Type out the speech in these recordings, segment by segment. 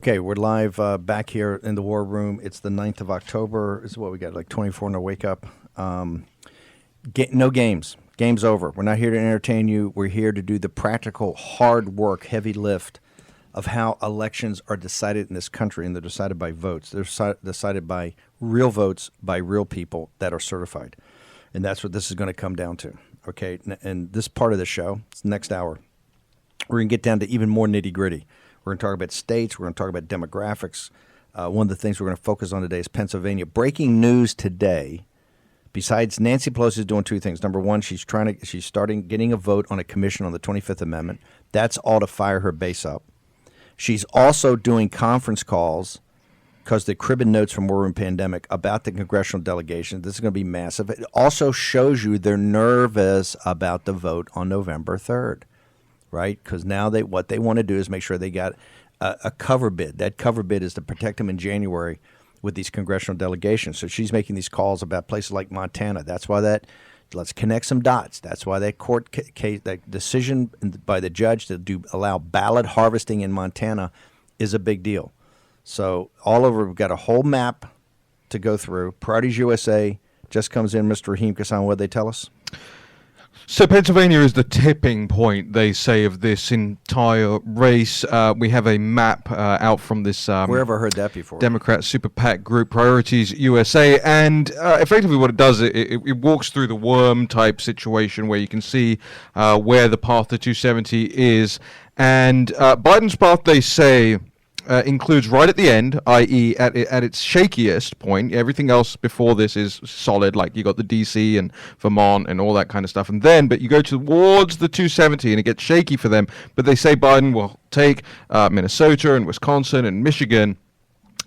Okay, we're live back here in the war room. It's the 9th of October. This is what we got, like 24 in a wake up. No games. Game's over. We're not here to entertain you. We're here to do the practical, hard work, heavy lift of how elections are decided in this country, and they're decided by votes. They're decided by real votes, by real people that are certified. And that's what this is going to come down to. Okay, and this part of the show, it's the next hour, we're going to get down to even more nitty gritty. We're going to talk about states. We're going to talk about demographics. One of the things we're going to focus on today is Pennsylvania. Breaking news today. Besides, Nancy Pelosi is doing two things. Number one, she's starting getting a vote on a commission on the 25th Amendment. That's all to fire her base up. She's also doing conference calls because the crib and notes from War Room Pandemic about the congressional delegation. This is going to be massive. It also shows you they're nervous about the vote on November 3rd. Right, because now what they want to do is make sure they got a cover bid. That cover bid is to protect them in January with these congressional delegations. So she's making these calls about places like Montana. That's why let's connect some dots. That's why that court case, that decision by the judge to allow ballot harvesting in Montana is a big deal. So all over, we've got a whole map to go through. Priorities USA just comes in. Mr. Raheem Kassan, what did they tell us? So Pennsylvania is the tipping point, they say, of this entire race. We have a map out from this wherever heard that before. Democrat Super PAC group, Priorities USA, and effectively what it does, it walks through the worm type situation where you can see where the path to 270 is. And Biden's path, they say, includes right at the end, i.e. at its shakiest point. Everything else before this is solid, like you got the D.C. and Vermont and all that kind of stuff. And then, but you go towards the 270 and it gets shaky for them. But they say Biden will take Minnesota and Wisconsin and Michigan.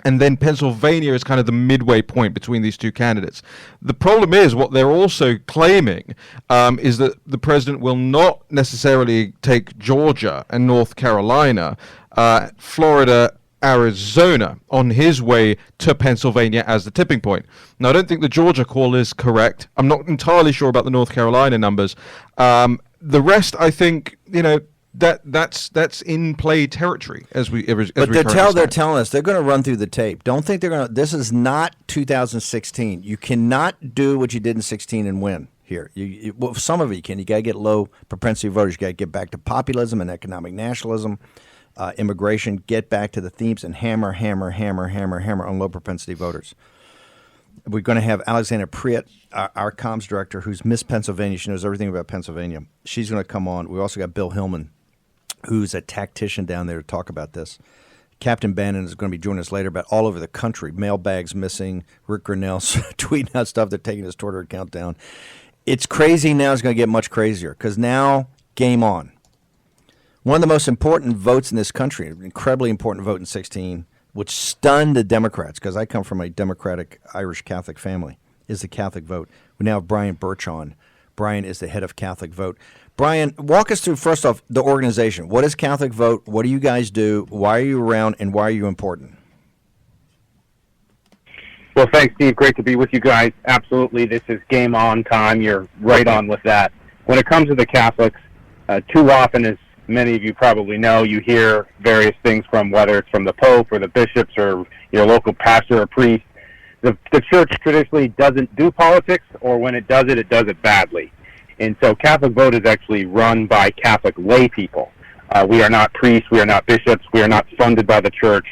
And then Pennsylvania is kind of the midway point between these two candidates. The problem is what they're also claiming is that the president will not necessarily take Georgia and North Carolina, Florida, Arizona on his way to Pennsylvania as the tipping point. Now, I don't think the Georgia call is correct. I'm not entirely sure about the North Carolina numbers. The rest, I think, that's in play territory But they're telling us they're going to run through the tape. Don't think they're going to. This is not 2016. You cannot do what you did in 16 and win here. Well, some of it you can. You got to get low propensity voters. You got to get back to populism and economic nationalism, immigration. Get back to the themes and hammer on low propensity voters. We're going to have Alexandra Preate, our comms director, who's Miss Pennsylvania. She knows everything about Pennsylvania. She's going to come on. We also got Bill Hillman, who's a tactician down there to talk about this. Captain Bannon is going to be joining us later about all over the country. Mailbags missing. Rick Grinnell's tweeting out stuff. They're taking his Twitter account down. It's crazy now. It's going to get much crazier because now, game on. One of the most important votes in this country, an incredibly important vote in 16, which stunned the Democrats, because I come from a Democratic Irish Catholic family, is the Catholic vote. We now have Brian Burch on. Brian is the head of Catholic Vote. Brian, walk us through, first off, the organization. What is Catholic Vote? What do you guys do? Why are you around, and why are you important? Well, thanks, Steve. Great to be with you guys. Absolutely. This is game on time. You're right on with that. When it comes to the Catholics, too often, as many of you probably know, you hear various things from, whether it's from the Pope or the bishops or your local pastor or priest. The church traditionally doesn't do politics, or when it does it badly. And so Catholic Vote is actually run by Catholic lay people. We are not priests. We are not bishops. We are not funded by the church.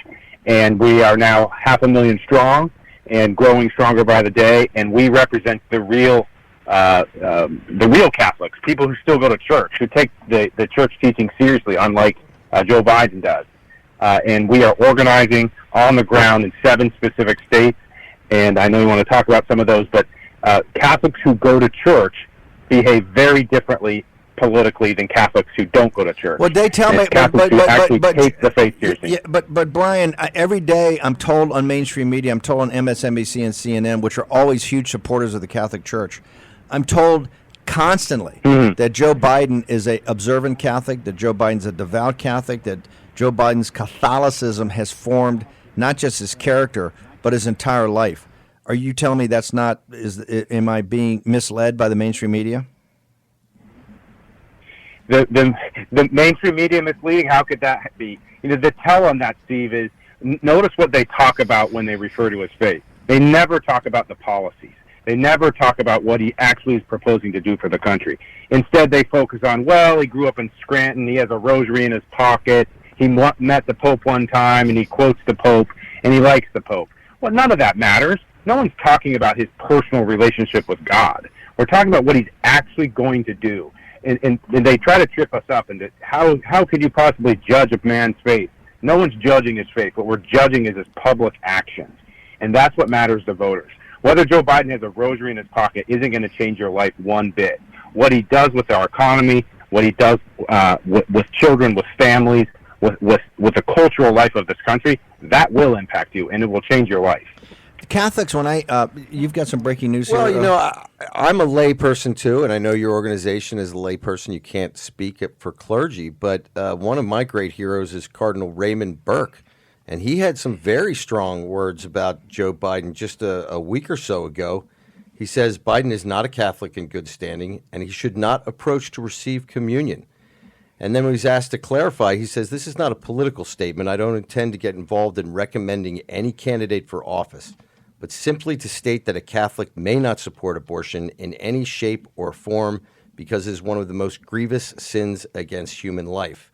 And we are now 500,000 strong and growing stronger by the day. And we represent the real Catholics, people who still go to church, who take the church teaching seriously, unlike Joe Biden does. And we are organizing on the ground in 7 specific states. And I know you want to talk about some of those, but Catholics who go to church behave very differently politically than Catholics who don't go to church. Well, they tell me, Catholics who actually take the faith seriously. Yeah, but Brian, every day I'm told on mainstream media, I'm told on MSNBC and CNN, which are always huge supporters of the Catholic Church, I'm told constantly that Joe Biden is a observant Catholic, that Joe Biden's a devout Catholic, that Joe Biden's Catholicism has formed not just his character, but his entire life. Are you telling me that's not? Am I being misled by the mainstream media? The mainstream media misleading? How could that be? The tell on that, Steve, is Notice what they talk about when they refer to his faith. They never talk about the policies. They never talk about what he actually is proposing to do for the country. Instead, they focus on, well, he grew up in Scranton, he has a rosary in his pocket, he met the Pope one time, and he quotes the Pope, and he likes the Pope. Well, none of that matters. No one's talking about his personal relationship with God. We're talking about what he's actually going to do. And they try to trip us up into how could you possibly judge a man's faith? No one's judging his faith. What we're judging is his public actions. And that's what matters to voters. Whether Joe Biden has a rosary in his pocket isn't going to change your life one bit. What he does with our economy, what he does with children, with families, with the cultural life of this country, that will impact you, and it will change your life. Catholics, when you've got some breaking news Well, here. I'm a lay person too, and I know your organization is a lay person. You can't speak for clergy, but one of my great heroes is Cardinal Raymond Burke, and he had some very strong words about Joe Biden just a week or so ago. He says Biden is not a Catholic in good standing, and he should not approach to receive communion. And then when he's asked to clarify, he says, this is not a political statement. I don't intend to get involved in recommending any candidate for office, but simply to state that a Catholic may not support abortion in any shape or form because it is one of the most grievous sins against human life.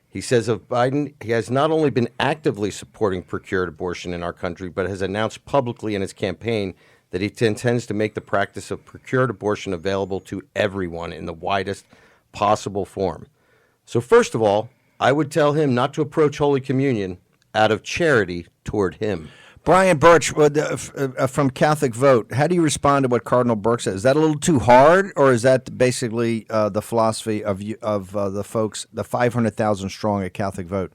He says of Biden, he has not only been actively supporting procured abortion in our country, but has announced publicly in his campaign that he intends to make the practice of procured abortion available to everyone in the widest possible form. So first of all, I would tell him not to approach Holy Communion out of charity toward him. Brian Burch from Catholic Vote, how do you respond to what Cardinal Burke says? Is that a little too hard, or is that basically the philosophy of the folks, the 500,000 strong at Catholic Vote?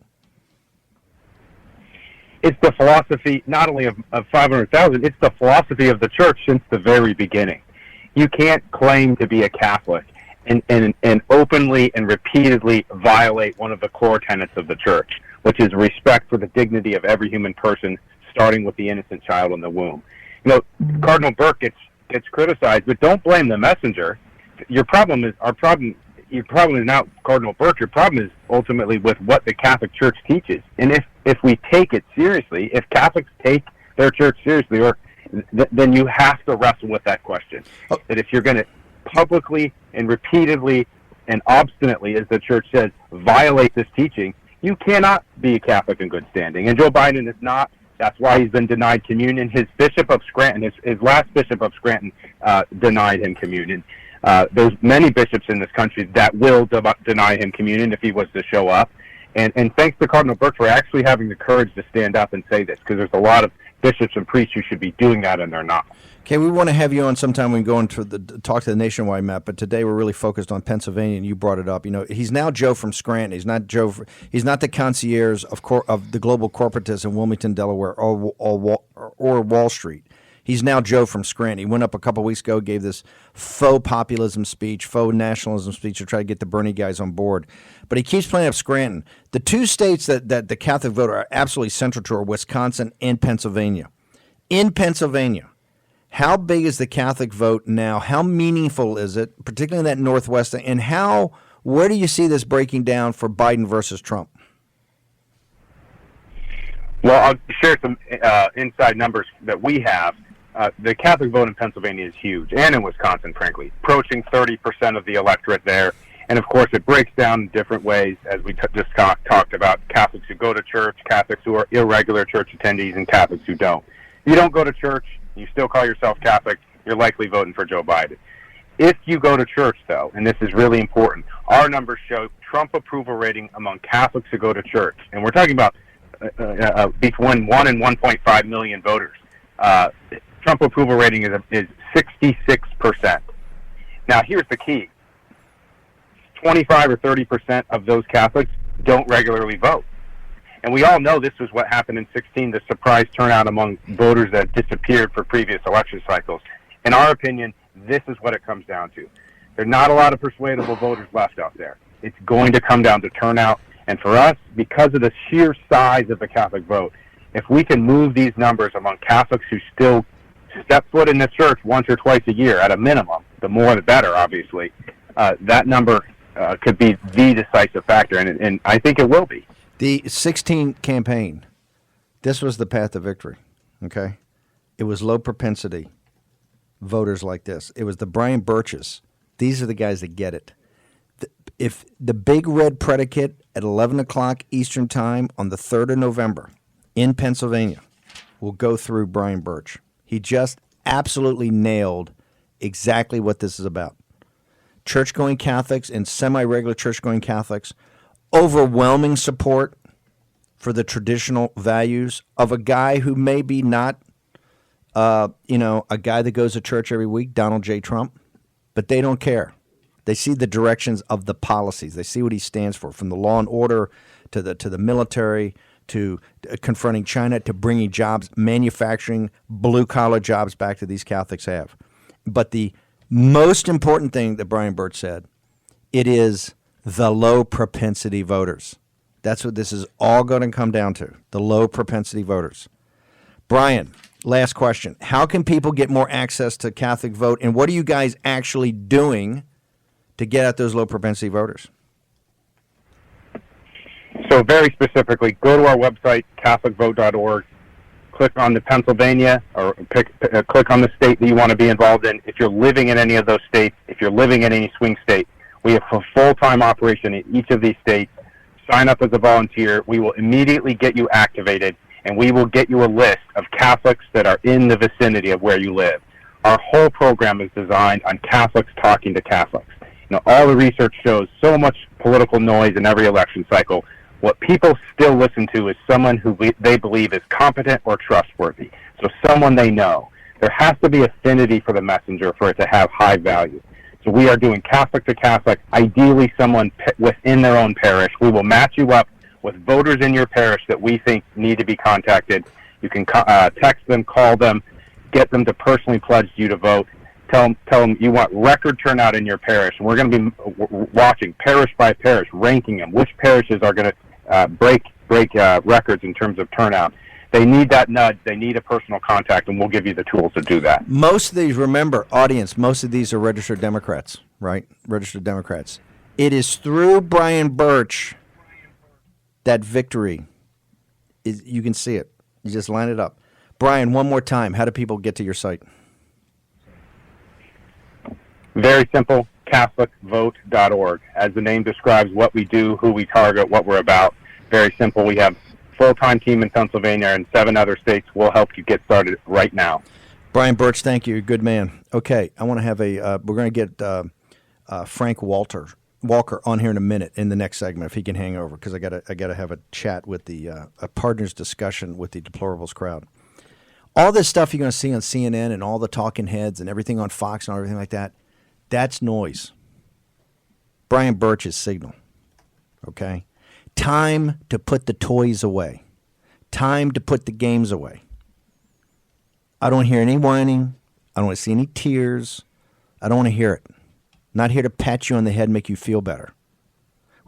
It's the philosophy not only of 500,000, it's the philosophy of the church since the very beginning. You can't claim to be a Catholic and openly and repeatedly violate one of the core tenets of the church, which is respect for the dignity of every human person, starting with the innocent child in the womb. Cardinal Burke gets criticized, but don't blame the messenger. Your problem is not Cardinal Burke. Your problem is ultimately with what the Catholic Church teaches. And if we take it seriously, if Catholics take their church seriously, then you have to wrestle with that question. That if you're going to publicly and repeatedly and obstinately, as the church says, violate this teaching, you cannot be a Catholic in good standing. And Joe Biden is not. That's why he's been denied communion. His Bishop of Scranton, his last Bishop of Scranton, denied him communion. There's many bishops in this country that will deny him communion if he was to show up. And thanks to Cardinal Burke for actually having the courage to stand up and say this, because there's a lot of bishops and priests who should be doing that, and they're not. Okay, we want to have you on sometime. We can go into talk to the nationwide map, but today we're really focused on Pennsylvania, and you brought it up. He's now Joe from Scranton. He's not Joe. He's not the concierge of the global corporatists in Wilmington, Delaware, or Wall Street. He's now Joe from Scranton. He went up a couple weeks ago, gave this faux populism speech, faux nationalism speech to try to get the Bernie guys on board. But he keeps playing up Scranton. The two states that the Catholic vote are absolutely central to are Wisconsin and Pennsylvania. In Pennsylvania, how big is the Catholic vote now? How meaningful is it, particularly in that Northwest? And where do you see this breaking down for Biden versus Trump? Well, I'll share some inside numbers that we have. The Catholic vote in Pennsylvania is huge, and in Wisconsin, frankly, approaching 30% of the electorate there. And, of course, it breaks down in different ways, as we just talked about, Catholics who go to church, Catholics who are irregular church attendees, and Catholics who don't. If you don't go to church, you still call yourself Catholic, you're likely voting for Joe Biden. If you go to church, though, and this is really important, our numbers show Trump approval rating among Catholics who go to church. And we're talking about between 1 and 1.5 million voters. Trump approval rating is 66%. Now, here's the key. 25 or 30% of those Catholics don't regularly vote. And we all know this was what happened in 16, the surprise turnout among voters that disappeared for previous election cycles. In our opinion, this is what it comes down to. There are not a lot of persuadable voters left out there. It's going to come down to turnout. And for us, because of the sheer size of the Catholic vote, if we can move these numbers among Catholics who still step foot in the church once or twice a year at a minimum, the more the better, obviously, that number could be the decisive factor, and I think it will be. The 16 campaign, This was the path to victory, okay? It was low propensity voters like this. It was the Brian Burches. These are the guys that get it. If the big red predicate at 11 o'clock Eastern Time on the 3rd of November in Pennsylvania will go through Brian Burch. He just absolutely nailed exactly what this is about. Church-going Catholics and semi-regular church-going Catholics, overwhelming support for the traditional values of a guy who may be not, a guy that goes to church every week, Donald J. Trump, but they don't care. They see the directions of the policies. They see what he stands for, from the law and order to the military to confronting China to bringing jobs, manufacturing, blue-collar jobs back that these Catholics have. But the most important thing that Brian Burch said, it is the low propensity voters. That's what this is all going to come down to, the low propensity voters. Brian, last question. How can people get more access to Catholic vote, and what are you guys actually doing to get at those low propensity voters? So very specifically, go to our website, catholicvote.org, click on the Pennsylvania, or click on the state that you want to be involved in. If you're living in any of those states, if you're living in any swing state, we have a full-time operation in each of these states. Sign up as a volunteer. We will immediately get you activated, and we will get you a list of Catholics that are in the vicinity of where you live. Our whole program is designed on Catholics talking to Catholics. All the research shows so much political noise in every election cycle. What people still listen to is someone who they believe is competent or trustworthy. So someone they know. There has to be affinity for the messenger for it to have high value. So we are doing Catholic to Catholic, ideally someone within their own parish. We will match you up with voters in your parish that we think need to be contacted. You can text them, call them, get them to personally pledge you to vote. Tell them you want record turnout in your parish. And we're going to be watching parish by parish, ranking them, which parishes are going to break records in terms of turnout. They need that nudge. They need a personal contact, and we'll give you the tools to do that. Most of these, remember, audience, most of these are registered Democrats, right? Registered Democrats. It is through Brian Burch that victory is. You can see it. You just line it up. Brian, one more time. How do people get to your site? Very simple, catholicvote.org. As the name describes what we do, who we target, what we're about. Very simple. We have a full-time team in Pennsylvania and 7 other states. We'll help you get started right now. Brian Burch, thank you. Good man. Okay, I want to have we're going to get Frank Walker on here in a minute in the next segment if he can hang over, because I got to have a chat with a partners discussion with the deplorables crowd. All this stuff you're going to see on CNN and all the talking heads and everything on Fox and everything like that, that's noise. Brian Burch's signal. Okay? Time to put the toys away. Time to put the games away. I don't hear any whining. I don't want to see any tears. I don't want to hear it. Not here to pat you on the head and make you feel better.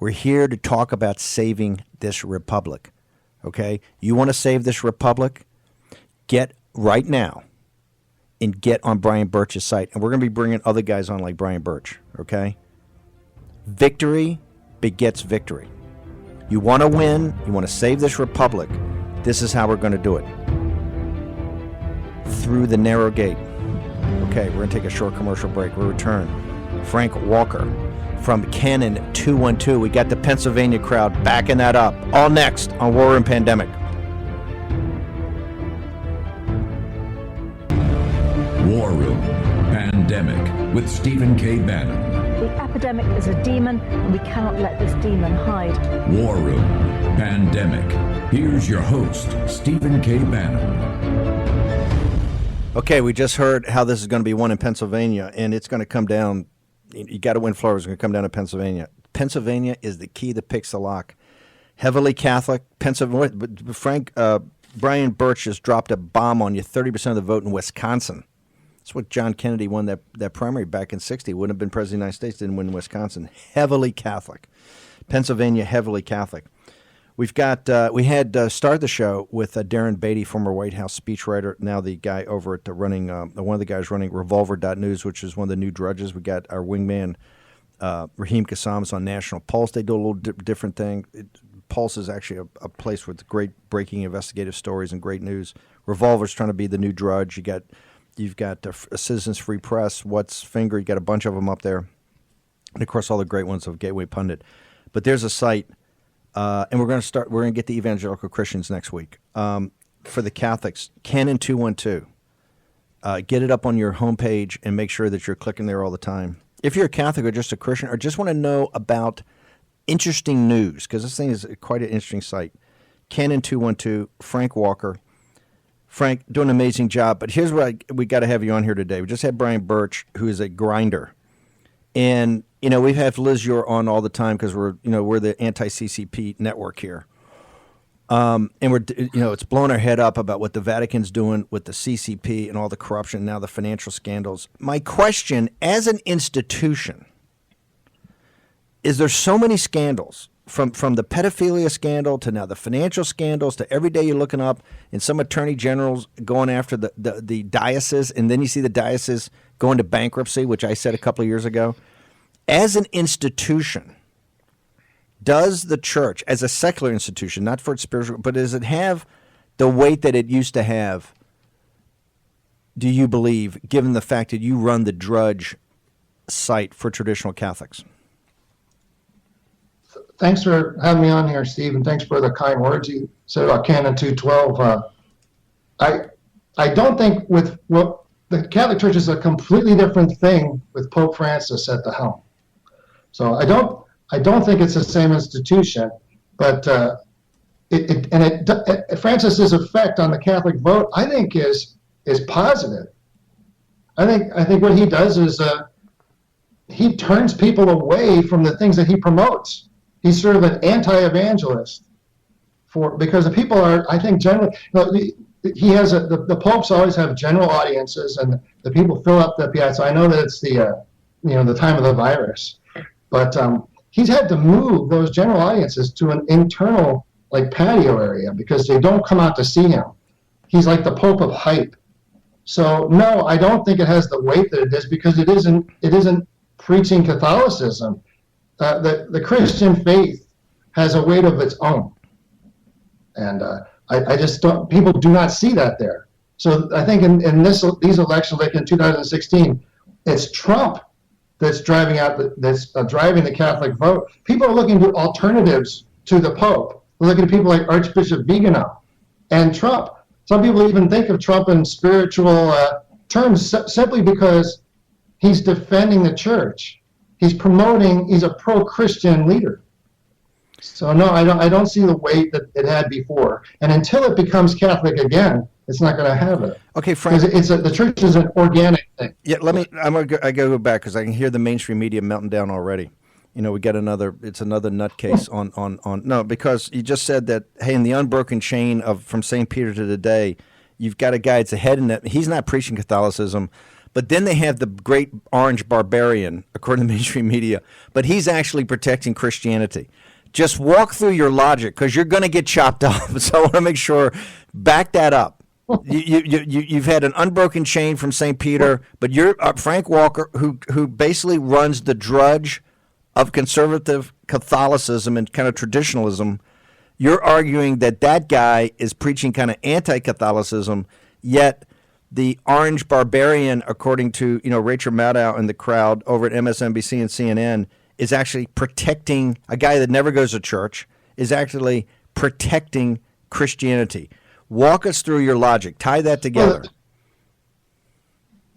We're here to talk about saving this republic. Okay? You want to save this republic? Get right now and get on Brian Burch's site. And we're going to be bringing other guys on like Brian Burch. Okay? Victory begets victory. You want to win, you want to save this republic, this is how we're going to do it. Through the narrow gate. Okay, we're going to take a short commercial break. We'll return. Frank Walker from Cannon 212. We got the Pennsylvania crowd backing that up. All next on War and Pandemic. War Room Pandemic with Stephen K. Bannon. The epidemic is a demon, and we cannot let this demon hide. War Room Pandemic. Here's your host, Stephen K. Bannon. Okay, we just heard how this is going to be won in Pennsylvania, and it's going to come down. You got to win Florida. It's going to come down to Pennsylvania. Pennsylvania is the key that picks the lock. Heavily Catholic. Pennsylvania. Brian Burch just dropped a bomb on you. 30% of the vote in Wisconsin. That's what John Kennedy won that primary back in '60. Wouldn't have been president of the United States, didn't win Wisconsin. Heavily Catholic. Pennsylvania, heavily Catholic. We had started the show with Darren Beatty, former White House speechwriter, now the guy over at one of the guys running Revolver.news, which is one of the new drudges. We got our wingman, Raheem Kassam's on National Pulse. They do a little different thing. Pulse is actually a place with great breaking investigative stories and great news. Revolver's trying to be the new Drudge. You've got Citizens Free Press, What's Finger. You got a bunch of them up there, and of course all the great ones of Gateway Pundit. But there's a site, and we're going to get the evangelical Christians next week. For the Catholics, Canon 212. Get it up on your homepage and make sure that you're clicking there all the time. If you're a Catholic or just a Christian or just want to know about interesting news, because this thing is quite an interesting site, Canon 212, Frank Walker. Frank, doing an amazing job. But here's what we got to have you on here today. We just had Brian Burch, who is a grinder. And, we've had Liz Yor on all the time because we're the anti-CCP network here. And we're, it's blowing our head up about what the Vatican's doing with the CCP and all the corruption, now the financial scandals. My question, as an institution, is there so many scandals, from the pedophilia scandal to now the financial scandals to every day you're looking up and some attorney generals going after the diocese, and then you see the diocese going to bankruptcy, which I said a couple of years ago. As an institution, does the church, as a secular institution, not for its spiritual, but does it have the weight that it used to have, do you believe, given the fact that you run the Drudge site for traditional Catholics? Thanks for having me on here, Steve, and thanks for the kind words you said about Canon 212. I don't think the Catholic Church is a completely different thing with Pope Francis at the helm. So I don't think it's the same institution, but Francis's effect on the Catholic vote, I think, is positive. I think what he does is he turns people away from the things that he promotes. He's sort of an anti-evangelist because the people are, I think, generally. He has the popes always have general audiences, and the people fill up the piazza. I know that it's the time of the virus, but he's had to move those general audiences to an internal patio area because they don't come out to see him. He's like the Pope of hype. So no, I don't think it has the weight that it is because it isn't preaching Catholicism. The Christian faith has a weight of its own, and I just don't. People do not see that there. So I think in these elections, like in 2016, it's Trump that's driving the Catholic vote. People are looking to alternatives to the Pope. They're looking at people like Archbishop Vigano and Trump. Some people even think of Trump in spiritual terms simply because he's defending the church. He's a pro-Christian leader. So no, I don't see the weight that it had before. And until it becomes Catholic again, it's not going to have it. Okay, Frank. The church is an organic thing. Yeah, I go back because I can hear the mainstream media melting down already. We got another nutcase on no, because you just said that, hey, in the unbroken chain from St. Peter to today, you've got a guy that's ahead in that. He's not preaching Catholicism. But then they have the great orange barbarian, according to mainstream media, but he's actually protecting Christianity. Just walk through your logic because you're going to get chopped off. So I want to make sure, back that up. You've had an unbroken chain from St. Peter, but you're Frank Walker, who basically runs the Drudge of conservative Catholicism and kind of traditionalism. You're arguing that guy is preaching kind of anti-Catholicism, yet the orange barbarian, according to Rachel Maddow and the crowd over at MSNBC and CNN, is actually protecting a guy that never goes to church, is actually protecting Christianity. Walk us through your logic. Tie that together.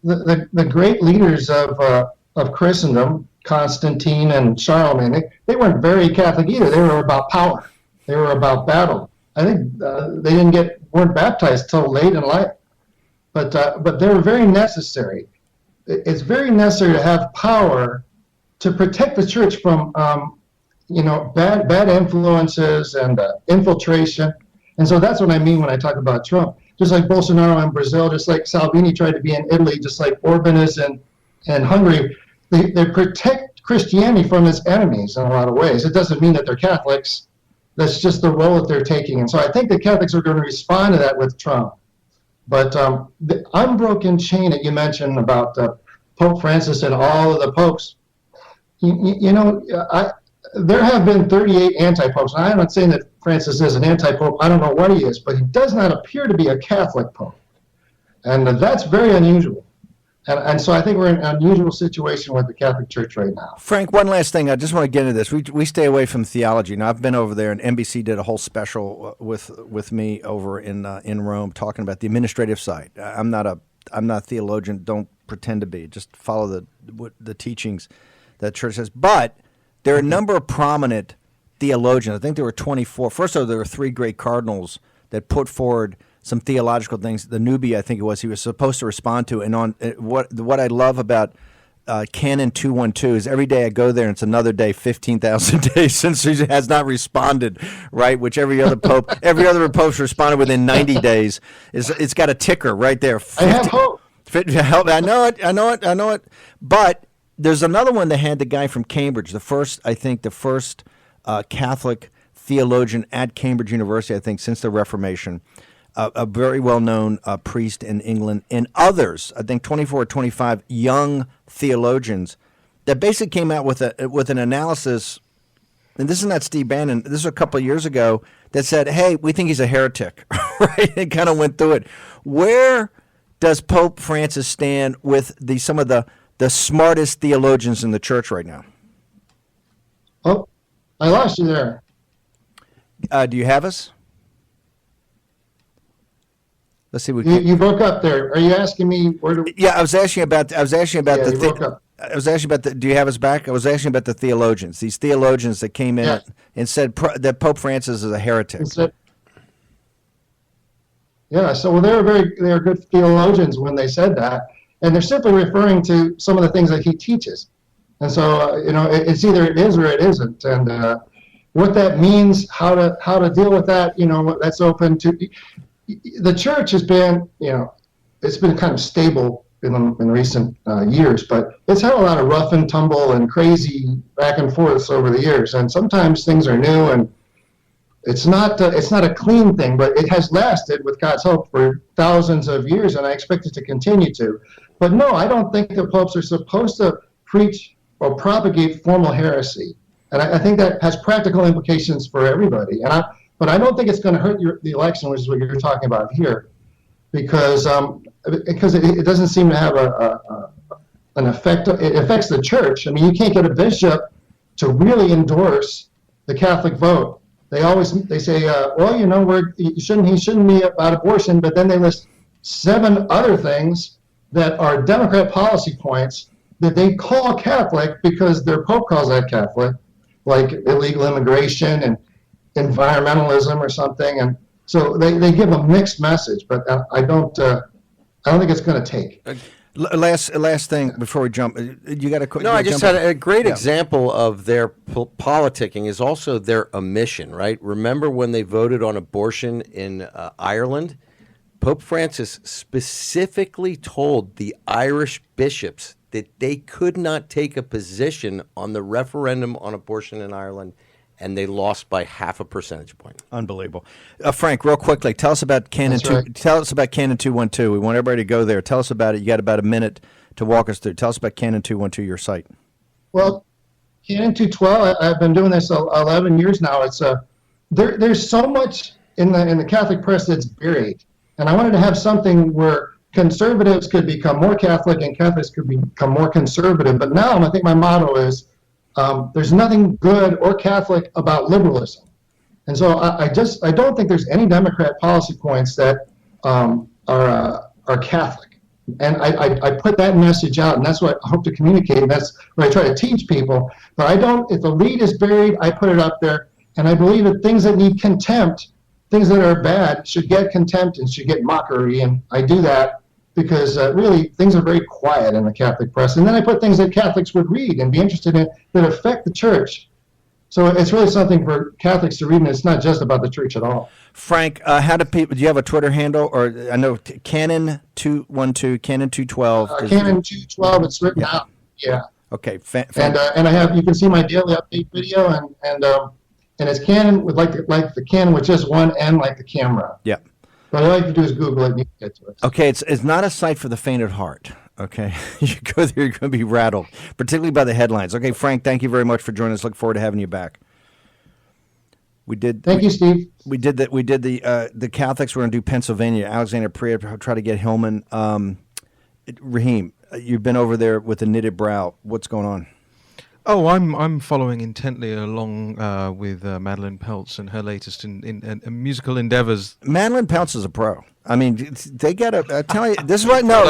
Well, the great leaders of Christendom, Constantine and Charlemagne, they weren't very Catholic either. They were about power. They were about battle. I think they weren't baptized till late in life. But they were very necessary. It's very necessary to have power to protect the church from, bad influences and infiltration. And so that's what I mean when I talk about Trump. Just like Bolsonaro in Brazil, just like Salvini tried to be in Italy, just like Orban is in Hungary, they protect Christianity from its enemies in a lot of ways. It doesn't mean that they're Catholics. That's just the role that they're taking. And so I think the Catholics are going to respond to that with Trump. But the unbroken chain that you mentioned about Pope Francis and all of the popes, there have been 38 anti-popes. And I'm not saying that Francis is an anti-pope. I don't know what he is, but he does not appear to be a Catholic pope. And that's very unusual. And so I think we're in an unusual situation with the Catholic Church right now. Frank, one last thing. I just want to get into this. We stay away from theology. Now, I've been over there, and NBC did a whole special with me over in Rome talking about the administrative side. I'm not a theologian. Don't pretend to be. Just follow the teachings that the church says. But there are a number of prominent theologians. I think there were 24. First of all, there were 3 great cardinals that put forward some theological things. The newbie, I think it was, he was supposed to respond to. And on what I love about Canon 212 is every day I go there and it's another day, 15,000 days since he has not responded, right? Which every other pope's responded within 90 days. It's got a ticker right there. 50, I have hope. I know it. But there's another one that had the guy from Cambridge, the first Catholic theologian at Cambridge University, I think, since the Reformation. A very well-known priest in England, and others, I think 24 or 25 young theologians that basically came out with an analysis, and this is not Steve Bannon, this was a couple of years ago, that said, hey, we think he's a heretic, right? And kind of went through it. Where does Pope Francis stand with some of the smartest theologians in the church right now? Oh, I lost you there. Do you have us? Let's see. You broke up there. Are you asking me where do? Yeah, I was asking about. I was asking about Yeah, the. you broke up. I was asking about the. Do you have us back? I was asking about the theologians. These theologians that came in and said that Pope Francis is a heretic. Yeah. So they are good theologians when they said that, and they're simply referring to some of the things that he teaches, and so it's either it is or it isn't, and what that means, how to deal with that, that's open to. The church has been, it's been kind of stable in recent years, but it's had a lot of rough and tumble and crazy back and forths over the years. And sometimes things are new, and it's not a clean thing, but it has lasted with God's help for thousands of years, and I expect it to continue to. But no, I don't think the popes are supposed to preach or propagate formal heresy, and I think that has practical implications for everybody. But I don't think it's going to hurt the election, which is what you're talking about here, because it doesn't seem to have an effect. It affects the church. I mean, you can't get a bishop to really endorse the Catholic vote. They say, he shouldn't be about abortion, but then they list 7 other things that are Democrat policy points that they call Catholic because their Pope calls that Catholic, like illegal immigration and environmentalism or something, and so they give a mixed message, but I don't think it's going to take. Last thing before we jump, you got a quick. No, I just had a great example of their politicking is also their omission, right? Remember when they voted on abortion in Ireland? Pope Francis specifically told the Irish bishops that they could not take a position on the referendum on abortion in Ireland, and they lost by 0.5 percentage point. Unbelievable. Frank, real quickly, tell us about Canon 2. Right. Tell us about Canon 212. We want everybody to go there. Tell us about it. You got about a minute to walk us through. Tell us about Canon 212, your site. Well, Canon 212. I've been doing this 11 years now. It's there's so much in the Catholic press that's buried, and I wanted to have something where conservatives could become more Catholic and Catholics could become more conservative. But now I think my motto is. There's nothing good or Catholic about liberalism, and so I don't think there's any Democrat policy points that are Catholic, and I put that message out, and that's what I hope to communicate, and that's what I try to teach people. But I don't. If the lead is buried, I put it up there, and I believe that things that need contempt, things that are bad, should get contempt and should get mockery, and I do that. Because really, things are very quiet in the Catholic press. And then I put things that Catholics would read and be interested in that affect the church. So it's really something for Catholics to read, and it's not just about the church at all. Frank, how do people? Do you have a Twitter handle, or I know Canon 212, Canon 212? Canon 212. It's written out. Yeah. Okay. And I have. You can see my daily update video, and it's Canon with like the Canon with just one N, like the camera. Yeah. What I like to do is Google it and you can get to it. Okay, it's not a site for the faint at heart. Okay, you go there, you're going to be rattled, particularly by the headlines. Okay, Frank, thank you very much for joining us. Look forward to having you back. Thank you, Steve. We did that. We did the Catholics. We're going to do Pennsylvania. Alexandra, Preate, try to get Hillman. Raheem, you've been over there with a knitted brow. What's going on? Oh, I'm following intently along with Madeline Peltz and her latest in musical endeavors. Madeline Peltz is a pro. I mean, they got to tell you. This is what no.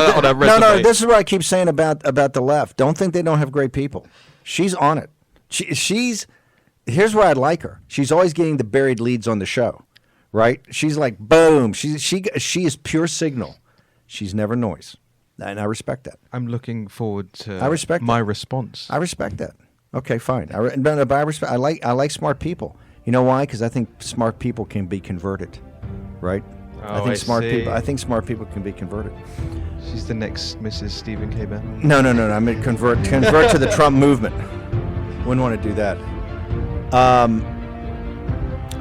This is what I keep saying about the left. Don't think they don't have great people. She's on it. She's. Here's why I like her. She's always getting the buried leads on the show, right? She's like boom. She is pure signal. She's never noise, and I respect that. I'm looking forward to my response. I respect that. Okay, fine. But I like smart people. You know why? Because I think smart people can be converted, right? Oh, I think smart people can be converted. She's the next Mrs. Stephen K. Bannon. No. I mean convert to the Trump movement. Wouldn't want to do that.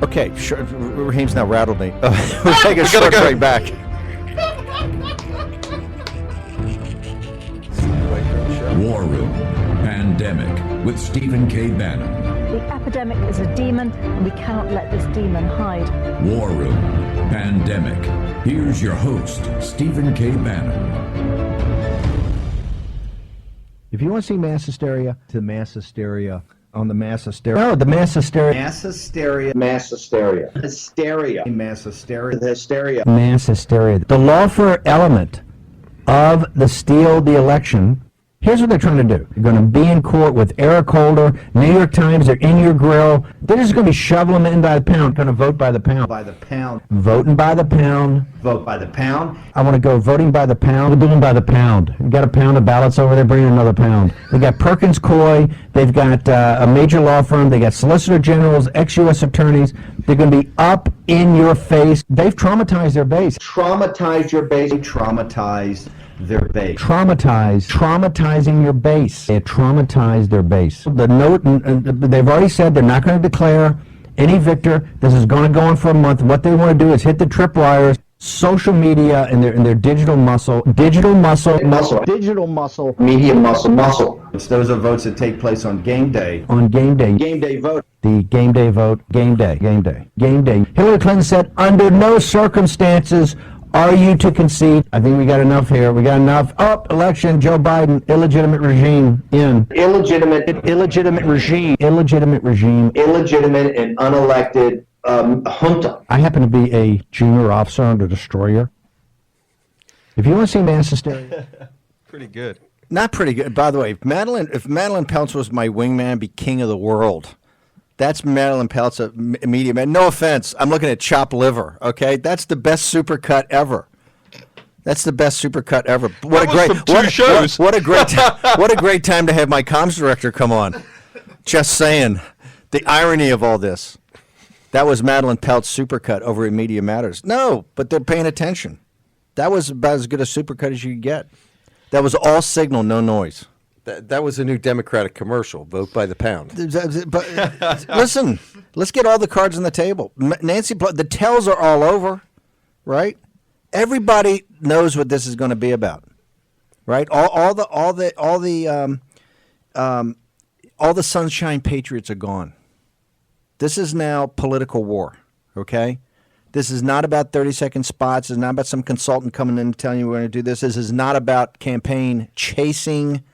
Okay, sure. Raheem's now rattled me. We'll take a short break back. War Room Pandemic with Stephen K. Bannon. The epidemic is a demon, and we cannot let this demon hide. War Room Pandemic. Here's your host, Stephen K. Bannon. If you want to see mass hysteria, to mass hysteria. On the mass hysteria. No, the mass hysteria. Mass hysteria. Mass hysteria. Hysteria. Mass hysteria. Hysteria. Mass hysteria. The lawfare element of the steal the election. Here's what they're trying to do. They're going to be in court with Eric Holder, New York Times, they're in your grill. They're just going to be shoveling them in by the pound, going to vote by the pound. By the pound. Voting by the pound. Vote by the pound. I want to go voting by the pound. We're doing by the pound. We've got a pound of ballots over there, bringing another pound. They got Perkins Coie. They've got a major law firm. They got solicitor generals, ex-U.S. attorneys. They're going to be up in your face. They've traumatized their base. Traumatize your base. Traumatize their base. Traumatizing your base. They traumatized their base. The note, they've already said they're not going to declare any victor. This is going to go on for a month. What they want to do is hit the tripwires, social media, and their digital muscle. Digital muscle. Media muscle. Those are votes that take place on game day. On game day. Game day vote. The game day vote. Game day. Hillary Clinton said, under no circumstances are you to concede. I think we got enough here. We got enough. Election, Joe Biden, illegitimate regime in. Illegitimate regime. Illegitimate and unelected junta. I happen to be a junior officer under destroyer. If you want to see mass hysteria. Pretty good. Not pretty good. By the way, if Madeline Peltz was my wingman, I'd be king of the world. That's Madeline Peltz, a media man. No offense. I'm looking at chopped liver, okay? That's the best supercut ever. What a great time to have my comms director come on. Just saying. The irony of all this. That was Madeline Peltz supercut over at Media Matters. No, but they're paying attention. That was about as good a supercut as you could get. That was all signal, no noise. That was a new Democratic commercial. Vote by the pound. But listen, let's get all the cards on the table. Nancy, the tells are all over, right? Everybody knows what this is going to be about, right? All the sunshine patriots are gone. This is now political war, okay? This is not about 30-second spots. It's not about some consultant coming in and telling you we're going to do this. This is not about campaign chasing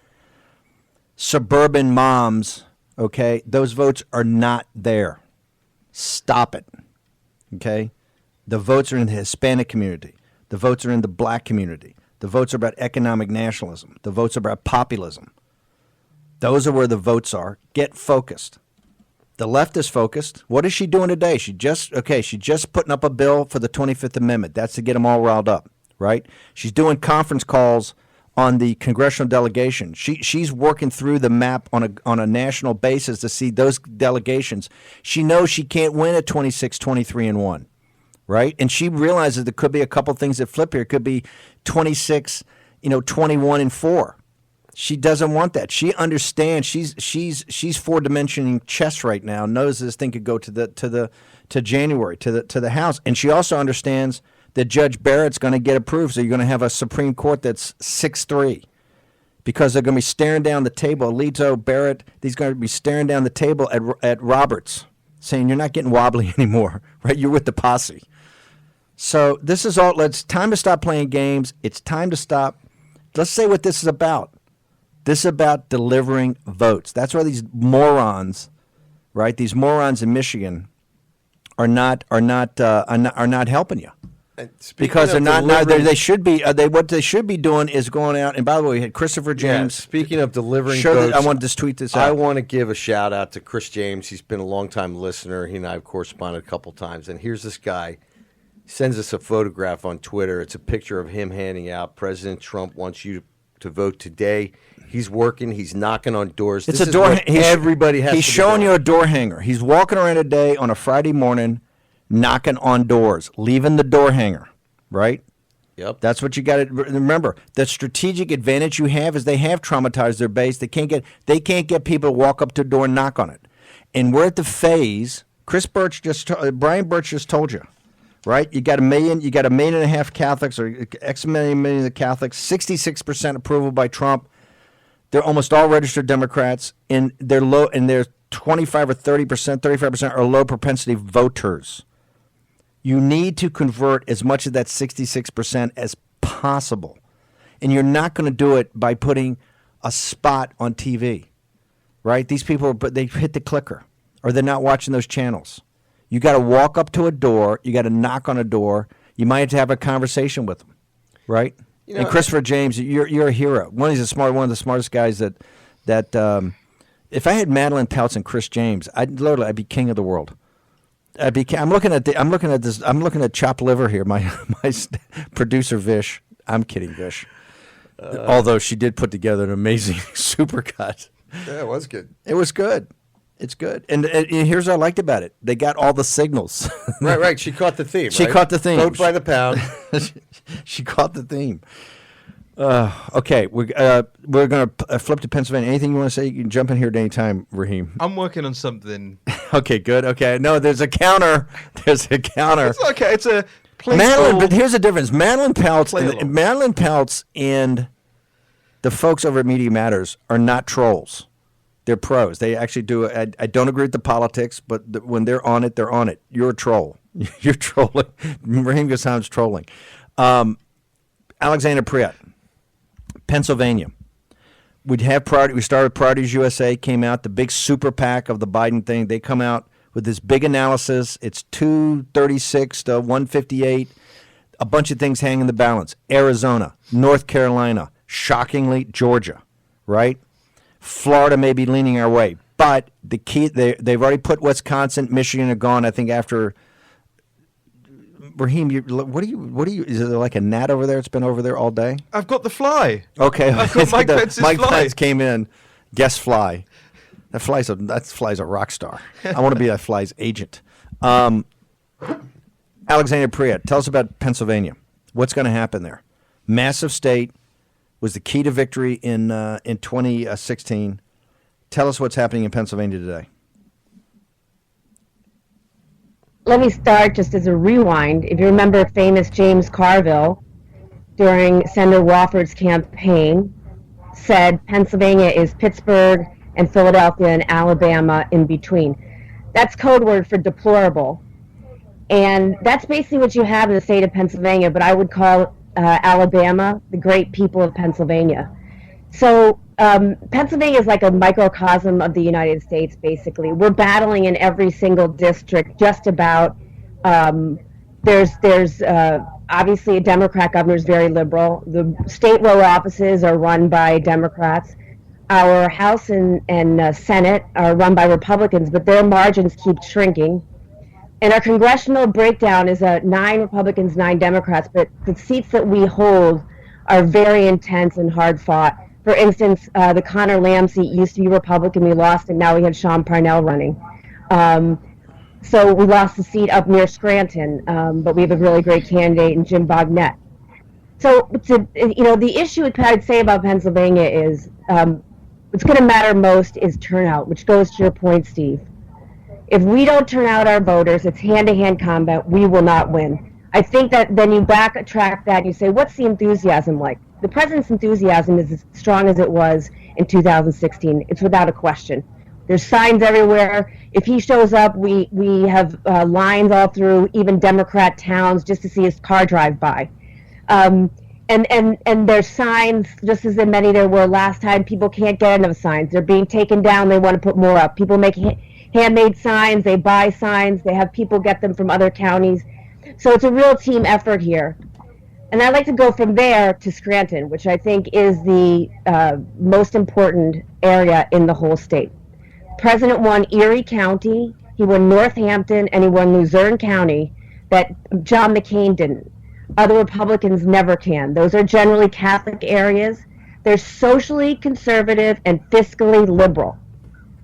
suburban moms, okay? Those votes are not there. Stop it, okay? The votes are in the Hispanic community. The votes are in the black community. The votes are about economic nationalism. The votes are about populism. Those are where the votes are. Get focused. The left is focused. What is she doing today? She's just putting up a bill for the 25th Amendment. That's to get them all riled up, right? She's doing conference calls on the congressional delegation. She's working through the map on a national basis to see those delegations. She knows she can't win at 26, 23, and 1, right? And she realizes there could be a couple things that flip here. It could be 26, 21 and 4. She doesn't want that. She understands. She's four-dimensioning chess right now. Knows this thing could go to January to the House, and she also understands that Judge Barrett's going to get approved. So you're going to have a Supreme Court that's 6-3, because they're going to be staring down the table. Alito, Barrett, these are going to be staring down the table at Roberts, saying you're not getting wobbly anymore, right? You're with the posse. So this is all. It's time to stop playing games. It's time to stop. Let's say what this is about. This is about delivering votes. That's why these morons, right? These morons in Michigan are not helping you. Because they're not. They should be. What they should be doing is going out. And by the way, we had Christopher James. Speaking of delivering votes, I wanted to tweet this out. I want to give a shout out to Chris James. He's been a longtime listener. He and I have corresponded a couple times. And here's this guy. Sends us a photograph on Twitter. It's a picture of him handing out. President Trump wants you to vote today. He's working. He's knocking on doors. It's a door. Everybody has. He's showing you a door hanger. He's walking around today on a Friday morning, knocking on doors, leaving the door hanger, right? Yep. That's what you got to remember. The strategic advantage you have is they have traumatized their base. They can't get people to walk up to a door and knock on it. And we're at the phase. Brian Burch just told you, right? You got 1 million. You got 1.5 million Catholics or X million of Catholics. 66% approval by Trump. They're almost all registered Democrats, and they're low. And they're 25 or 30%, 35% are low propensity voters. You need to convert as much of that 66% as possible. And you're not going to do it by putting a spot on TV, right? These people, they hit the clicker, or they're not watching those channels. You got to walk up to a door. You got to knock on a door. You might have to have a conversation with them, right? And Christopher James, you're a hero. One of the smartest guys that if I had Madeline Peltz and Chris James, I'd be king of the world. I'm looking at chopped liver here. My producer Vish. I'm kidding, Vish. Although she did put together an amazing supercut. Yeah, it was good. It was good. It's good. And here's what I liked about it. They got all the signals. Right. She caught the theme. She caught the theme. Vote by the pound. She caught the theme. Okay, we're going to flip to Pennsylvania. Anything you want to say? You can jump in here at any time, Raheem. I'm working on something. Okay, good. Okay, no, there's a counter. There's a counter. It's okay. It's a Madeline, but here's the difference. Madeline Peltz and the folks over at Media Matters are not trolls. They're pros. They actually do. I don't agree with the politics, but when they're on it, they're on it. You're a troll. You're trolling. Raheem Gassam's trolling. Alexandra Preate, Pennsylvania. We started Priorities USA, came out, the big super PAC of the Biden thing. They come out with this big analysis. It's 236 to 158. A bunch of things hang in the balance. Arizona, North Carolina, shockingly, Georgia, right? Florida may be leaning our way. But the key, they've already put Wisconsin, Michigan are gone, I think, after. Raheem, what do you? Is there like a gnat over there? It's been over there all day. I've got the fly. Okay, I've got Mike Pence's Mike fly. Pence came in. Guest fly. That fly's a rock star. I want to be that fly's agent. Alexandra Preate, tell us about Pennsylvania. What's going to happen there? Massive state, was the key to victory in 2016. Tell us what's happening in Pennsylvania today. Let me start just as a rewind. If you remember famous James Carville, during Senator Wofford's campaign, said Pennsylvania is Pittsburgh and Philadelphia and Alabama in between. That's code word for deplorable. And that's basically what you have in the state of Pennsylvania, but I would call Alabama the great people of Pennsylvania. So Pennsylvania is like a microcosm of the United States, basically. We're battling in every single district, just about. There's obviously a Democrat governor is very liberal. The state row offices are run by Democrats. Our House and Senate are run by Republicans, but their margins keep shrinking. And our congressional breakdown is 9 Republicans, 9 Democrats, but the seats that we hold are very intense and hard fought. For instance, the Connor Lamb seat used to be Republican. We lost it. Now we have Sean Parnell running. So we lost the seat up near Scranton, but we have a really great candidate in Jim Bognett. So, the issue I'd say about Pennsylvania is what's going to matter most is turnout, which goes to your point, Steve. If we don't turn out our voters, it's hand-to-hand combat. We will not win. I think that then you backtrack that and you say, what's the enthusiasm like? The president's enthusiasm is as strong as it was in 2016. It's without a question. There's signs everywhere. If he shows up, we have lines all through even Democrat towns just to see his car drive by. And there's signs, just as in many there were last time. People can't get enough signs. They're being taken down. They want to put more up. People make handmade signs. They buy signs. They have people get them from other counties. So it's a real team effort here. And I'd like to go from there to Scranton, which I think is the most important area in the whole state. President won Erie County, he won Northampton, and he won Luzerne County that John McCain didn't. Other Republicans never can. Those are generally Catholic areas. They're socially conservative and fiscally liberal.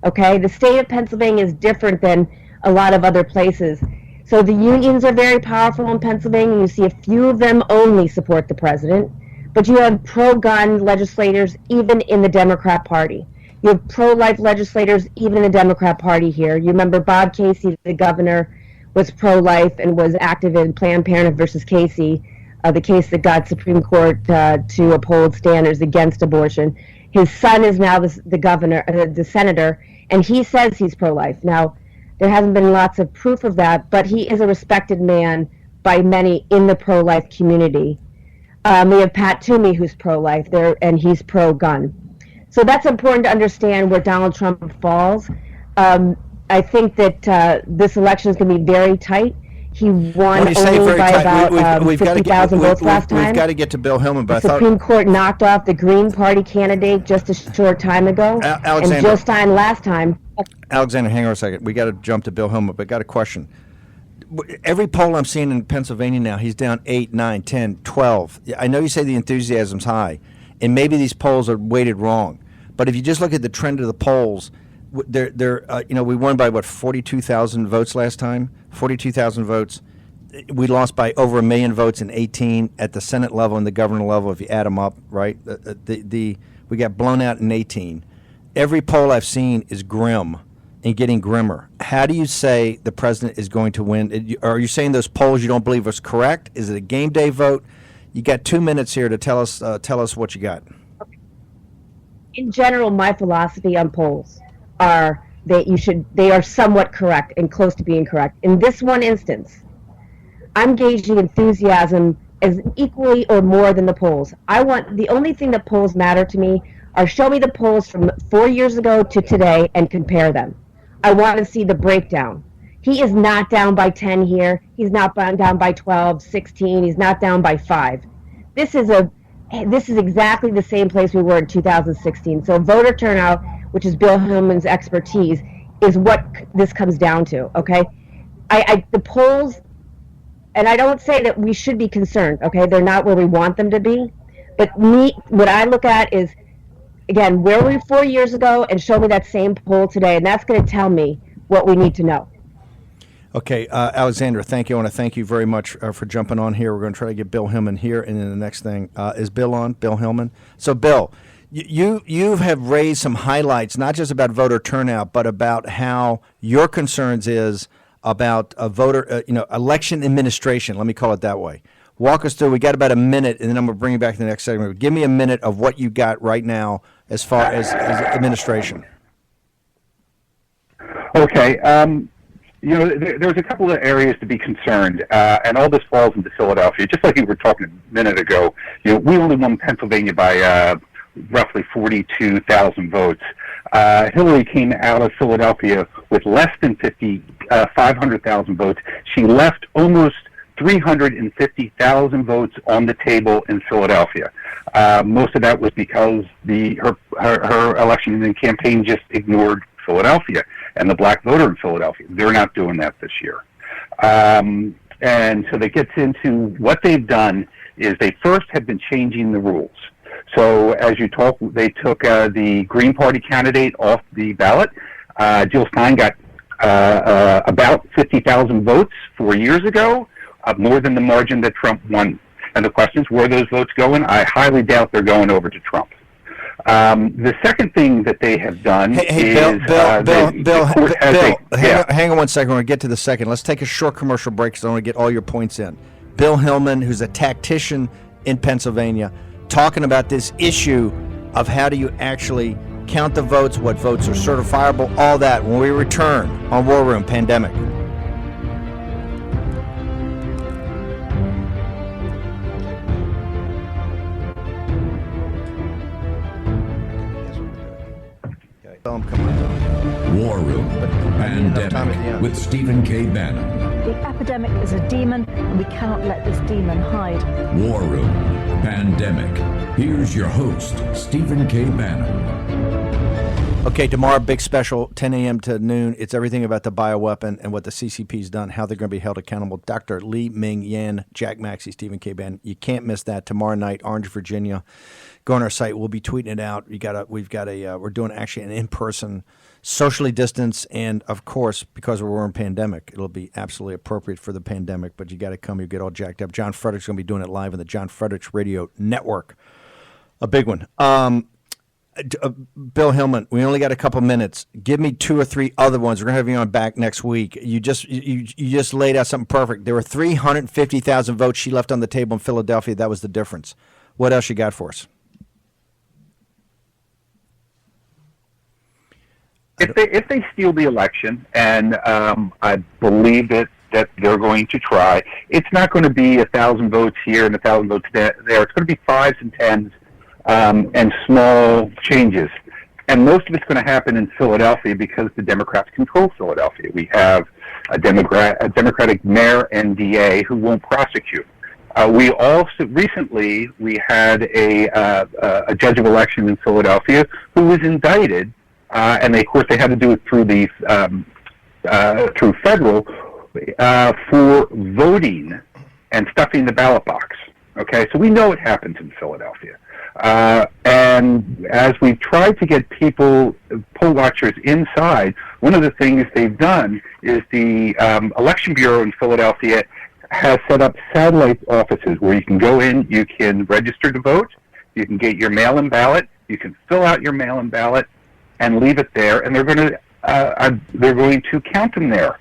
Okay, the state of Pennsylvania is different than a lot of other places. So the unions are very powerful in Pennsylvania. You see a few of them only support the president, but you have pro-gun legislators even in the Democrat Party. You have pro-life legislators even in the Democrat Party here. You remember Bob Casey, the governor, was pro-life and was active in Planned Parenthood versus Casey, the case that got Supreme Court to uphold standards against abortion. His son is now the governor, the senator, and he says he's pro-life. Now, there hasn't been lots of proof of that, but he is a respected man by many in the pro-life community. We have Pat Toomey, who's pro-life there, and he's pro-gun. So that's important to understand where Donald Trump falls. I think that this election is going to be very tight. He won only by about 50,000 votes last time. We've got to get to Bill Hillman, but the Supreme Court knocked off the Green Party candidate just a short time ago. Alexandra, and Jill Stein last time. Alexander, hang on a second. We got to jump to Bill Hillman, but got a question. Every poll I'm seeing in Pennsylvania now, he's down 8, 9, 10, 12. I know you say the enthusiasm's high, and maybe these polls are weighted wrong. But if you just look at the trend of the polls, we won by 42,000 votes last time. 42,000 votes. We lost by over 1 million votes in 18 at the Senate level and the governor level. If you add them up, right? We got blown out in 18. Every poll I've seen is grim and getting grimmer. How do you say the president is going to win? Are you saying those polls you don't believe was correct? Is it a game day vote? You got 2 minutes here to tell us what you got. In general, my philosophy on polls are that they are somewhat correct and close to being correct. In this one instance, I'm gauging enthusiasm as equally or more than the polls. The only thing that polls matter to me are show me the polls from 4 years ago to today and compare them. I want to see the breakdown. He is not down by 10 here. He's not down by 12, 16. He's not down by 5. This is exactly the same place we were in 2016. So voter turnout, which is Bill Hillman's expertise, is what this comes down to, okay? The polls, and I don't say that we should be concerned, okay? They're not where we want them to be. But what I look at is, again, where were we 4 years ago, and show me that same poll today, and that's going to tell me what we need to know. Okay, Alexandra, thank you. I want to thank you very much for jumping on here. We're going to try to get Bill Hillman here, and then the next thing is Bill on, Bill Hillman. So, Bill, you have raised some highlights, not just about voter turnout, but about how your concerns is about election administration. Let me call it that way. Walk us through. We got about a minute, and then I'm going to bring you back to the next segment. Give me a minute of what you got right now as far as administration. Okay. There's a couple of areas to be concerned, and all this falls into Philadelphia. Just like you were talking a minute ago, we only won Pennsylvania by roughly 42,000 votes. Hillary came out of Philadelphia with less than 500,000 votes. She left almost 350,000 votes on the table in Philadelphia. Most of that was because her election and campaign just ignored Philadelphia and the black voter in Philadelphia. They're not doing that this year. And so that gets into what they've done is they first have been changing the rules. So as you talk, they took the Green Party candidate off the ballot. Jill Stein got about 50,000 votes 4 years ago, more than the margin that Trump won. And the question is, where are those votes going? I highly doubt they're going over to Trump. The second thing that they have done is... Bill, hang on 1 second. We're going to get to the second. Let's take a short commercial break because I want to get all your points in. Bill Hillman, who's a tactician in Pennsylvania, talking about this issue of how do you actually count the votes, what votes are certifiable, all that when we return on War Room Pandemic. War Room Pandemic with Stephen K. Bannon. The epidemic is a demon, and we cannot let this demon hide. War Room Pandemic. Here's your host, Stephen K. Bannon. Okay, tomorrow, big special, 10 a.m. to noon. It's everything about the bioweapon and what the CCP's done, how they're going to be held accountable. Dr. Lee Ming Yan, Jack Maxey, Stephen K. Bannon. You can't miss that tomorrow night, Orange, Virginia. Go on our site. We'll be tweeting it out. We're doing actually an in-person, socially distanced, and of course, because we're in a pandemic, it'll be absolutely appropriate for the pandemic. But you got to come. You get all jacked up. John Frederick's going to be doing it live on the John Frederick's Radio Network. A big one. Bill Hillman, we only got a couple minutes. Give me 2 or 3 other ones. We're going to have you on back next week. You just laid out something perfect. There were 350,000 votes she left on the table in Philadelphia. That was the difference. What else you got for us? If they steal the election, and I believe that they're going to try, it's not going to be 1,000 votes here and 1,000 votes there. It's going to be 5s and 10s and small changes. And most of it's going to happen in Philadelphia because the Democrats control Philadelphia. We have a Democratic mayor and DA who won't prosecute. We also recently had a judge of election in Philadelphia who was indicted. And of course, they had to do it through through federal for voting and stuffing the ballot box. Okay, so we know it happens in Philadelphia. And as we've tried to get poll watchers inside, one of the things they've done is the Election Bureau in Philadelphia has set up satellite offices where you can go in, you can register to vote, you can get your mail-in ballot, you can fill out your mail-in ballot, and leave it there, and they're going to count them there.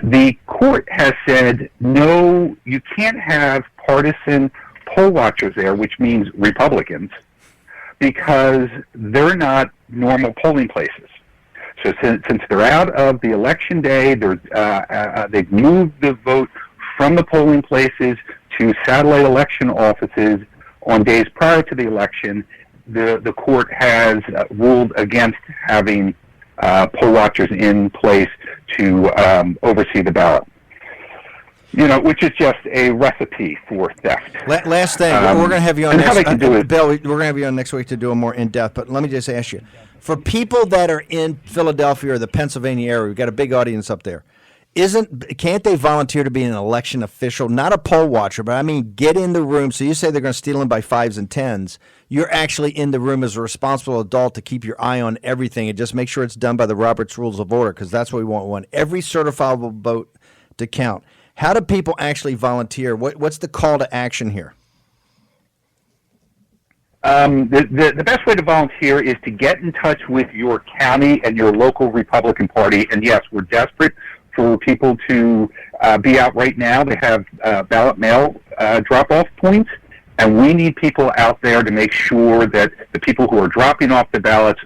The court has said no, you can't have partisan poll watchers there, which means Republicans, because they're not normal polling places. So since they're out of the election day, they've moved the vote from the polling places to satellite election offices on days prior to the election. The court has ruled against having poll watchers in place to oversee the ballot. Which is just a recipe for theft. Last thing, we're going to have you on next week. Bill, we're going to have you on next week to do a more in-depth, but let me just ask you. For people that are in Philadelphia or the Pennsylvania area, we've got a big audience up there. Can't they volunteer to be an election official? Not a poll watcher, but I mean get in the room. So you say they're going to steal in by 5s and 10s. You're actually in the room as a responsible adult to keep your eye on everything and just make sure it's done by the Robert's Rules of Order, because that's what we want every certifiable vote to count. How do people actually volunteer? What's the call to action here? The best way to volunteer is to get in touch with your county and your local Republican Party. And yes, we're desperate for people to be out right now. They have ballot mail drop-off points, and we need people out there to make sure that the people who are dropping off the ballots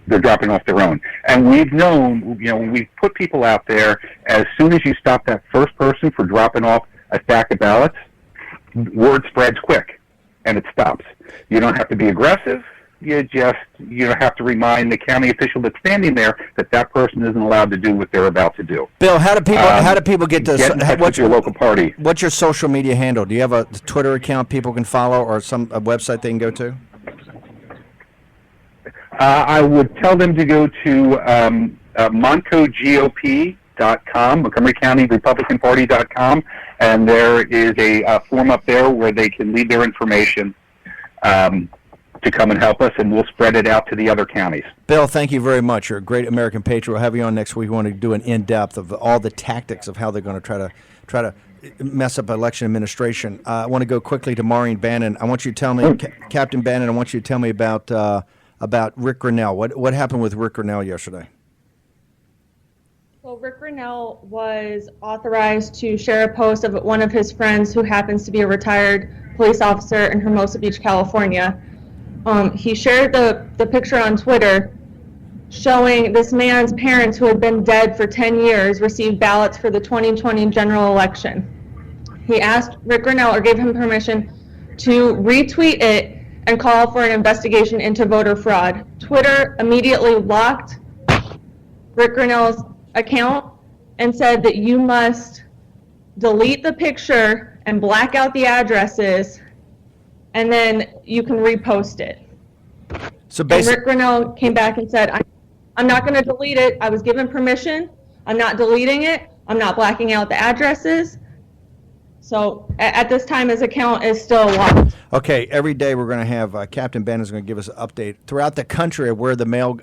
they're dropping off their own. And we've known, when we put people out there, as soon as you stop that first person for dropping off a stack of ballots, word spreads quick, and it stops. You don't have to be aggressive. You have to remind the county official that's standing there that person isn't allowed to do what they're about to do. Bill, how do people get to what's your local party? What's your social media handle? Do you have a Twitter account people can follow, or a website they can go to? I would tell them to go to MontcoGOP.com, Montgomery County Republican Party.com, and there is a form up there where they can leave their information to come and help us, and we'll spread it out to the other counties. Bill, thank you very much. You're a great American patriot. We'll have you on next week. We want to do an in-depth of all the tactics of how they're going to try to mess up election administration. I want to go quickly to Maureen Bannon. I want you to tell me, Captain Bannon, I want you to tell me about Rick Grinnell. What happened with Rick Grinnell yesterday? So Rick Grinnell was authorized to share a post of one of his friends who happens to be a retired police officer in Hermosa Beach, California. He shared the picture on Twitter showing this man's parents, who had been dead for 10 years, received ballots for the 2020 general election. He asked Rick Grinnell, or gave him permission, to retweet it and call for an investigation into voter fraud. Twitter immediately locked Rick Grinnell's account and said that you must delete the picture and black out the addresses, and then you can repost it. So and Rick Grinnell came back and said, I'm not going to delete it. I was given permission. I'm not deleting it. I'm not blacking out the addresses. So at this time, his account is still locked. Okay, every day we're going to have Captain Bannon is going to give us an update throughout the country of where the mail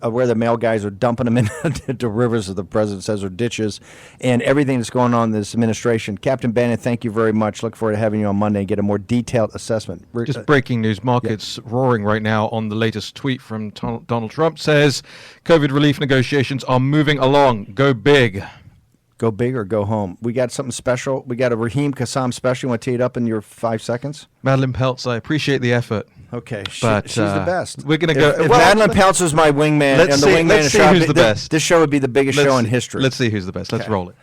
guys are dumping them into rivers, as the president says, or ditches, and everything that's going on in this administration. Captain Bannon, thank you very much. Look forward to having you on Monday and get a more detailed assessment. Just breaking news, markets roaring right now on the latest tweet from Donald Trump says, COVID relief negotiations are moving along. Go big. Go big or go home. We got something special. We got a Raheem Kassam special. You want to tee it up in your 5 seconds? Madeline Peltz, I appreciate the effort. Okay, but she's the best. We're going to go. If Madeline Peltz was my wingman, and the wingman let's see who's the best. This show would be the biggest show in history. Let's see who's the best. Let's roll it.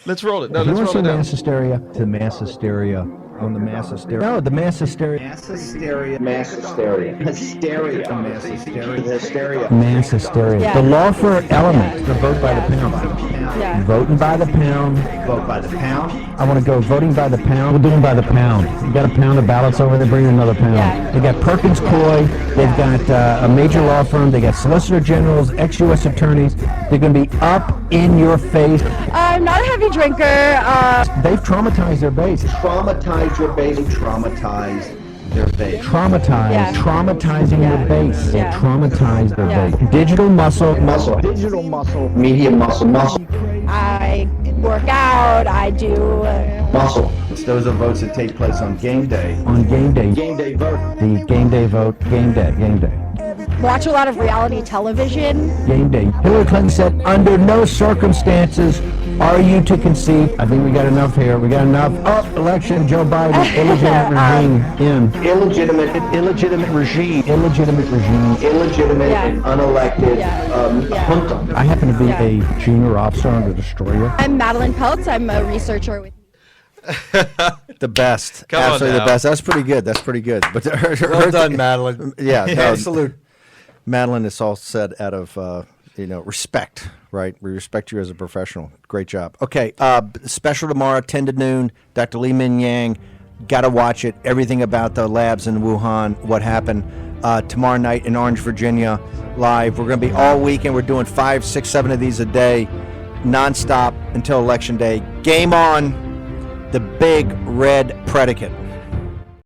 Let's roll it. No, If you let's want roll it some down. mass hysteria, to mass hysteria. On the mass hysteria. No, the mass hysteria. Mass hysteria. Mass hysteria. Hysteria. Mass hysteria. Hysteria. Mass hysteria. Yeah. The law for elements. The vote by the pound. Yeah. Voting by the pound. Vote by the pound. I want to go voting by the pound. We're doing by the pound. You got a pound of ballots over there, bring another pound. Yeah. They got Perkins Coie. They've got a major law firm. They got solicitor generals, ex-U.S. attorneys. They're going to be up in your face. I'm not a heavy drinker. They've traumatized their base. Traumatize your base. Traumatize their base. Traumatize. Yeah. Traumatizing Yeah. their base. They Yeah. traumatize their Yeah. base. Digital muscle. Muscle. Digital muscle. Media muscle. Muscle. I work out. I do. Muscle. It's those are votes that take place on game day. On game day. Game day vote. The game day vote. Game day. Game day. Watch a lot of reality television. Game day. Hillary Clinton said, under no circumstances are you to concede. I think we got enough here. We got enough. Oh, election, Joe Biden, illegitimate regime in. Illegitimate regime. Illegitimate regime. Illegitimate Yeah. and unelected Yeah. junta. I happen to be Yeah. a junior officer on the destroyer. I'm Madeline Peltz. I'm a researcher with. The best. Come on Absolutely now. the best. That's pretty good. That's pretty good. But Well done, Madeline. Yeah, no, Absolute. Madeline, it's all said out of respect, right? We respect you as a professional. Great job. Okay, special tomorrow, 10 to noon. Dr. Lee Min Yang, got to watch it. Everything about the labs in Wuhan, what happened. Tomorrow night in Orange, Virginia, live. We're going to be all weekend. We're doing 5, 6, 7 of these a day, nonstop until Election Day. Game on, the big red predicate.